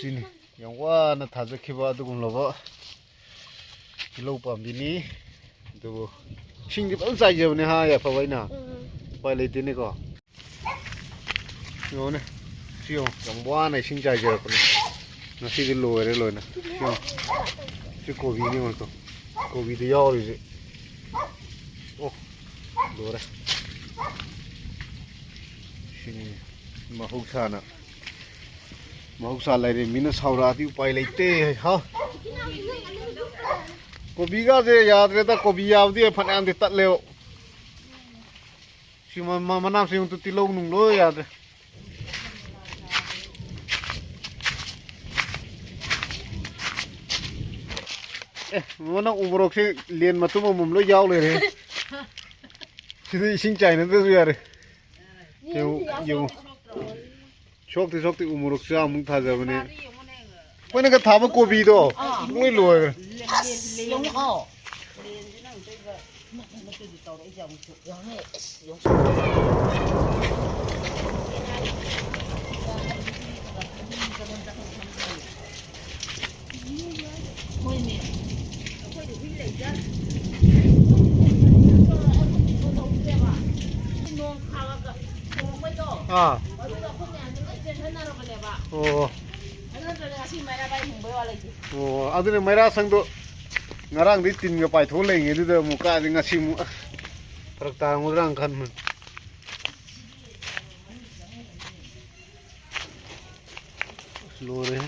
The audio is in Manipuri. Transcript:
ꯁꯤꯅꯤ ꯌꯥꯝ ꯋꯥꯅ ꯊꯥꯖꯈꯤꯕ ꯑꯗꯨꯒꯨꯝꯂꯕ ꯇꯤꯜꯍꯧ ꯄꯥꯝꯕꯤꯅꯤ ꯑꯗꯨꯕꯨ ꯏꯁꯤꯡꯗꯤ ꯐꯖꯅ ꯆꯥꯏꯖꯕꯅꯦ ꯍꯥ ꯌꯥꯏꯐꯕ ꯑꯩꯅ ꯎꯄꯥꯏ ꯂꯩꯇꯦꯅꯦꯀꯣ ꯌꯦꯡꯉꯣꯅꯦ ꯁꯤ ꯌꯦꯡꯉꯣ ꯌꯥꯝ ꯋꯥꯅ ꯏꯁꯤꯡ ꯆꯥꯏꯖꯔꯛꯄꯅꯦ ꯉꯁꯤꯗꯤ ꯂꯣꯏꯔꯦ ꯂꯣꯏꯅ ꯌꯦꯡꯉꯣ ꯁꯤ ꯀꯣꯕꯤꯅꯤ ꯌꯦꯡꯉꯣ ꯀꯣꯕꯤꯗ ꯌꯥꯎꯔꯤꯁꯦ ꯑꯣ ꯂꯣꯏꯔꯦ ꯁꯤꯅꯤ ꯃꯍꯧꯁꯥ ꯂꯩꯔꯦꯃꯤꯅ ꯁꯥꯎꯔꯛꯑꯗꯤ ꯎꯄꯥꯏ ꯂꯩꯇꯦ ꯍꯥ ꯀꯣꯕꯤꯒꯥꯁꯦ ꯌꯥꯗ꯭ꯔꯦꯗ ꯀꯣꯕꯤ ꯌꯥꯕꯗꯤ ꯐꯅꯌꯥꯝꯗꯤ ꯇꯠꯂꯦꯕ ꯁꯤ ꯃꯅꯥ ꯃꯁꯤꯡꯗꯨ ꯇꯤꯜꯍꯧ ꯅꯨꯡ ꯂꯣꯏ ꯌꯥꯗ꯭ꯔꯦ ꯅꯪ ꯎꯃꯣꯔꯣꯛꯁꯦ ꯂꯦꯟ ꯃꯇꯨꯝ ꯑꯃꯃꯝ ꯂꯣꯏ ꯌꯥꯎ ꯂꯩꯔꯦ ꯁꯤꯗ ꯏꯁꯤꯡ ꯆꯥꯏꯅꯗ꯭ꯔꯁꯨ ꯌꯥꯔꯦ ꯌꯦꯡꯉꯨ ꯁꯣꯛꯇꯦ ꯎꯃꯣꯔꯣꯛ ꯆꯥꯃꯨꯛ ꯊꯥꯖꯕꯅꯦ ꯑꯩꯈꯣꯏꯅꯒ ꯊꯥꯕ ꯀꯣꯕꯤꯗꯣ ꯂꯣꯏ ꯂꯣꯏꯈ꯭ꯔꯦ ꯑꯣ ꯑꯣ ꯑꯗꯨꯅ ꯃꯩꯔꯥ ꯁꯪꯗꯣ ꯉꯔꯥꯡꯗꯩ ꯇꯤꯟꯒ ꯄꯥꯏꯊꯣꯛ ꯂꯩꯉꯦ ꯑꯗꯨꯗ ꯑꯃꯨꯛ ꯀꯥꯗꯤ ꯉꯁꯤ ꯑꯃꯨꯛ ꯐꯔꯛ ꯇꯥꯔꯝꯒꯗ꯭ꯔꯥꯅ ꯈꯟꯕꯅꯤ ꯂꯣꯏꯔꯦ